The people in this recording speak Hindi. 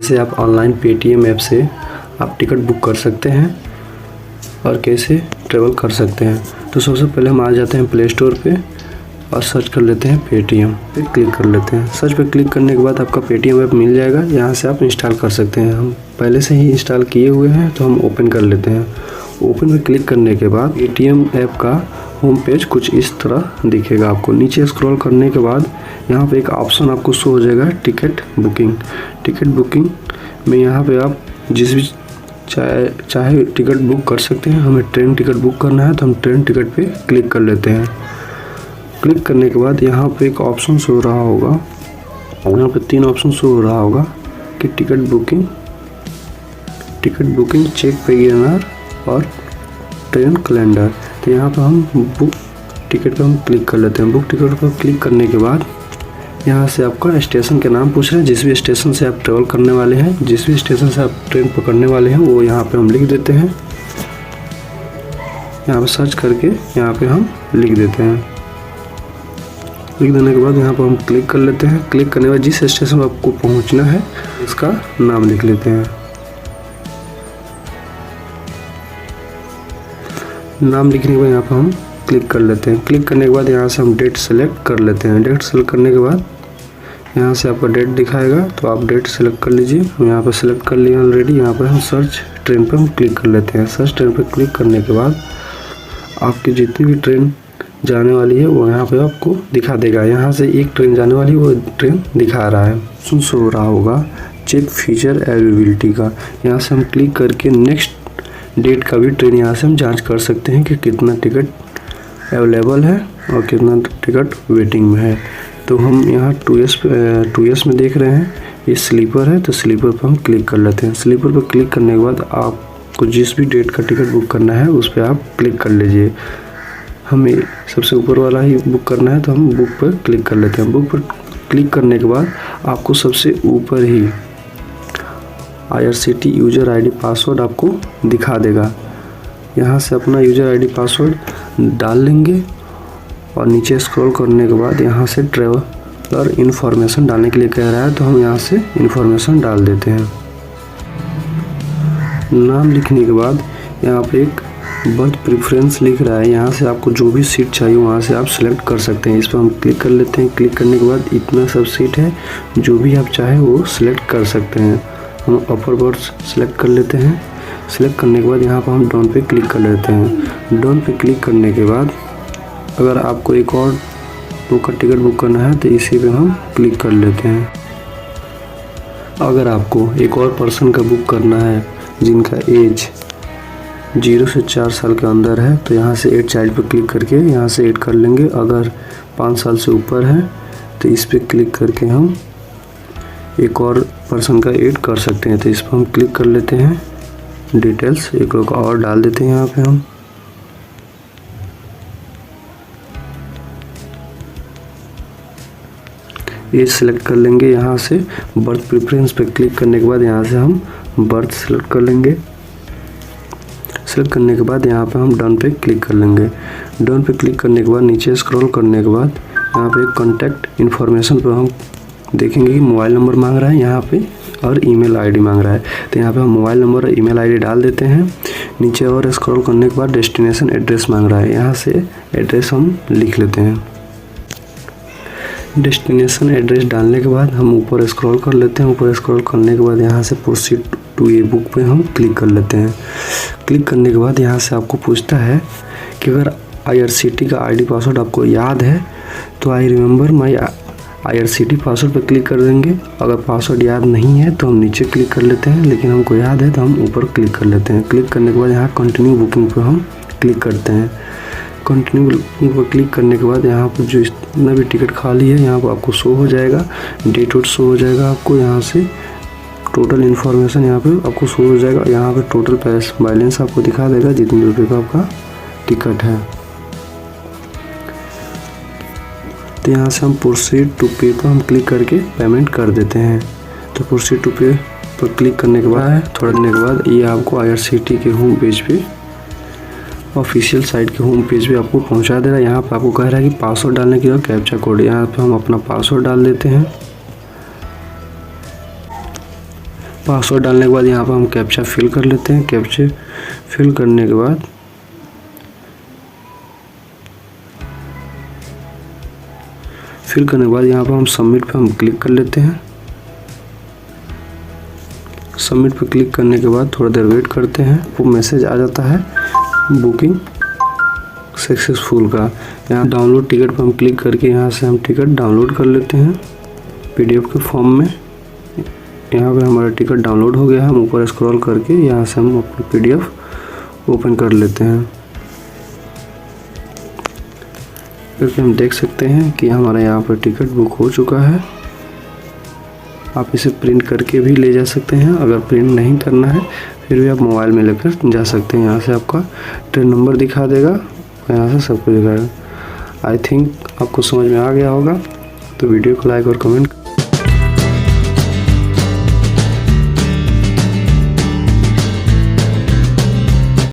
से आप ऑनलाइन पेटीएम ऐप से आप टिकट बुक कर सकते हैं और कैसे ट्रैवल कर सकते हैं। तो सबसे पहले हम आ जाते हैं प्ले स्टोर पे और सर्च कर लेते हैं पेटीएम पे क्लिक कर लेते हैं। सर्च पे क्लिक करने के बाद आपका पेटीएम ऐप मिल जाएगा, यहाँ से आप इंस्टॉल कर सकते हैं। हम पहले से ही इंस्टॉल किए हुए हैं तो हम ओपन कर लेते हैं। ओपन पे क्लिक करने के बाद पेटीएम ऐप का होम पेज कुछ इस तरह दिखेगा आपको। नीचे स्क्रॉल करने के बाद यहाँ पे एक ऑप्शन आपको शो हो जाएगा टिकट बुकिंग। टिकट बुकिंग में यहाँ पे आप जिस भी चाहे टिकट बुक कर सकते हैं। हमें ट्रेन टिकट बुक करना है तो हम ट्रेन टिकट पे क्लिक कर लेते हैं। क्लिक करने के बाद यहाँ पे एक ऑप्शन शो हो रहा होगा, यहाँ पे 3 ऑप्शन शो हो रहा होगा कि टिकट बुकिंग, चेक पैसेंजर और ट्रेन कैलेंडर। तो यहाँ पर हम बुक टिकट पर हम क्लिक कर लेते हैं। बुक टिकट पर क्लिक करने के बाद यहाँ से आपका स्टेशन के नाम पूछ रहे हैं। जिस भी स्टेशन से आप ट्रेवल करने वाले हैं, जिस भी स्टेशन से आप ट्रेन पकड़ने वाले हैं, वो यहाँ पे हम लिख देते हैं। यहाँ पे सर्च करके यहाँ पे हम लिख देते हैं। लिख देने के बाद यहाँ पर हम क्लिक कर लेते हैं। क्लिक करने के बाद जिस स्टेशन पर आपको पहुँचना है इसका नाम लिख लेते हैं। नाम लिखने के बाद यहाँ पर हम क्लिक कर लेते हैं। क्लिक करने के बाद यहाँ से हम डेट सेलेक्ट कर लेते हैं। डेट सेलेक्ट करने के बाद यहाँ से आपका डेट दिखाएगा तो आप डेट सेलेक्ट कर लीजिए। हम यहाँ पर सेलेक्ट कर लिए ऑलरेडी। यहाँ पर हम सर्च ट्रेन पर हम क्लिक कर लेते हैं। सर्च ट्रेन पर क्लिक करने के बाद आपकी जितनी भी ट्रेन जाने वाली है वो यहाँ पे आपको दिखा देगा। यहाँ से एक ट्रेन जाने वाली है, वो ट्रेन दिखा रहा है। शो हो रहा होगा चेक फ्यूचर अवेलेबिलिटी का। यहाँ से हम क्लिक करके नेक्स्ट डेट का भी ट्रेन यहाँ से हम जांच कर सकते हैं कि कितना टिकट अवेलेबल है और कितना टिकट वेटिंग में है। तो हम यहाँ 2S में देख रहे हैं, ये स्लीपर है तो स्लीपर पर हम क्लिक कर लेते हैं। स्लीपर पर क्लिक करने के बाद आपको जिस भी डेट का टिकट बुक करना है उस पर आप क्लिक कर लीजिए। हमें सबसे ऊपर वाला ही बुक करना है तो हम बुक पर क्लिक कर लेते हैं। बुक पर क्लिक करने के बाद आपको सबसे ऊपर ही IRCTC यूज़र ID पासवर्ड आपको दिखा देगा। यहाँ से अपना यूज़र ID पासवर्ड डाल लेंगे और नीचे स्क्रॉल करने के बाद यहाँ से ट्रैवलर इन्फॉर्मेशन डालने के लिए कह रहा है तो हम यहाँ से इन्फॉर्मेशन डाल देते हैं। नाम लिखने के बाद यहाँ पे एक बर्थ प्रेफरेंस लिख रहा है। यहाँ से आपको जो भी सीट चाहिए वहाँ से आप सेलेक्ट कर सकते हैं। इस पर हम क्लिक कर लेते हैं। क्लिक करने के बाद इतना सब सीट है, जो भी आप चाहें वो सिलेक्ट कर सकते हैं। हम अपर बर्थ सेलेक्ट कर लेते हैं। सेलेक्ट करने के बाद यहाँ पर हम डाउन पे क्लिक कर लेते हैं। डाउन पे क्लिक करने के बाद अगर आपको एक और बुक का टिकट बुक करना है तो इसी पे हम क्लिक कर लेते हैं। अगर आपको एक और पर्सन का बुक करना है जिनका एज 0 से 4 साल के अंदर है तो यहाँ से ऐड चाइल्ड पर क्लिक करके यहाँ से ऐड कर लेंगे। अगर 5 साल से ऊपर है तो इस पर क्लिक करके हम एक और पर्सन का ऐड कर सकते हैं। तो इस पर हम क्लिक कर लेते हैं। डिटेल्स एक लोग और डाल देते हैं। यहाँ पे हम एज सेलेक्ट कर लेंगे। यहाँ से बर्थ प्रेफरेंस पे क्लिक करने के बाद यहाँ से हम बर्थ सेलेक्ट कर लेंगे। सेलेक्ट करने के बाद यहाँ पे हम डन पे क्लिक कर लेंगे। डन पे क्लिक करने के बाद नीचे स्क्रॉल करने के बाद यहाँ पे कॉन्टैक्ट इन्फॉर्मेशन पर हम देखेंगे कि मोबाइल नंबर मांग रहा है यहाँ पे और ईमेल आईडी मांग रहा है। तो यहाँ पे हम मोबाइल नंबर और ईमेल आईडी डाल देते हैं। नीचे और स्क्रॉल करने के बाद डेस्टिनेशन एड्रेस मांग रहा है, यहाँ से एड्रेस हम लिख लेते हैं। डेस्टिनेशन एड्रेस डालने के बाद हम ऊपर स्क्रॉल कर लेते हैं। ऊपर स्क्रॉल करने के बाद यहाँ से प्रोसीड टू ए बुक पे हम क्लिक कर लेते हैं। क्लिक करने के बाद यहाँ से आपको पूछता है कि अगर IRCTC का ID पासवर्ड आपको याद है तो I remember my IRCTC password पर क्लिक कर देंगे। अगर पासवर्ड याद नहीं है तो हम नीचे क्लिक कर लेते हैं, लेकिन हमको याद है तो हम ऊपर क्लिक कर लेते हैं। क्लिक करने के बाद यहाँ कंटिन्यू बुकिंग पर हम क्लिक करते हैं। कंटिन्यू बुकिंग पर क्लिक करने के बाद यहाँ पर जो जितना भी टिकट खाली है यहाँ पर आपको शो हो जाएगा। डेट वोट शो हो जाएगा आपको। यहाँ से टोटल इन्फॉर्मेशन यहाँ पे आपको शो हो जाएगा। यहाँ पे टोटल बैलेंस आपको दिखा देगा जितने रुपये का आपका टिकट है। तो यहाँ से हम प्रोसीड टू पे पर हम क्लिक करके पेमेंट कर देते हैं। तो प्रोसीड टू पे पर क्लिक करने के बाद थोड़ा देने के बाद ये आपको IRCTC के होम पेज पे ऑफिशियल साइट के होम पेज पे आपको पहुँचा दे रहा है। यहाँ पर आपको कह रहा है कि पासवर्ड डालने के लिए कैप्चा कोड, यहाँ पे हम अपना पासवर्ड डाल देते हैं। पासवर्ड डालने के बाद यहाँ पर हम कैप्चा फिल कर लेते हैं। कैप्चा फिल करने के बाद यहाँ पर हम सबमिट पे हम क्लिक कर लेते हैं। सबमिट पे क्लिक करने के बाद थोड़ा देर वेट करते हैं। वो मैसेज आ जाता है बुकिंग सक्सेसफुल का। यहाँ डाउनलोड टिकट पर हम क्लिक करके यहाँ से हम टिकट डाउनलोड कर लेते हैं PDF के फॉर्म में। यहाँ पे हमारा टिकट डाउनलोड हो गया है। हम ऊपर स्क्रॉल करके यहाँ से हम अपनी PDF ओपन कर लेते हैं। क्योंकि हम देख सकते हैं कि हमारा यहाँ पर टिकट बुक हो चुका है। आप इसे प्रिंट करके भी ले जा सकते हैं। अगर प्रिंट नहीं करना है फिर भी आप मोबाइल में लेकर जा सकते हैं। यहाँ से आपका ट्रेन नंबर दिखा देगा, यहाँ से सब कुछ दिखाएगा। आई थिंक आपको समझ में आ गया होगा। तो वीडियो को लाइक और कमेंट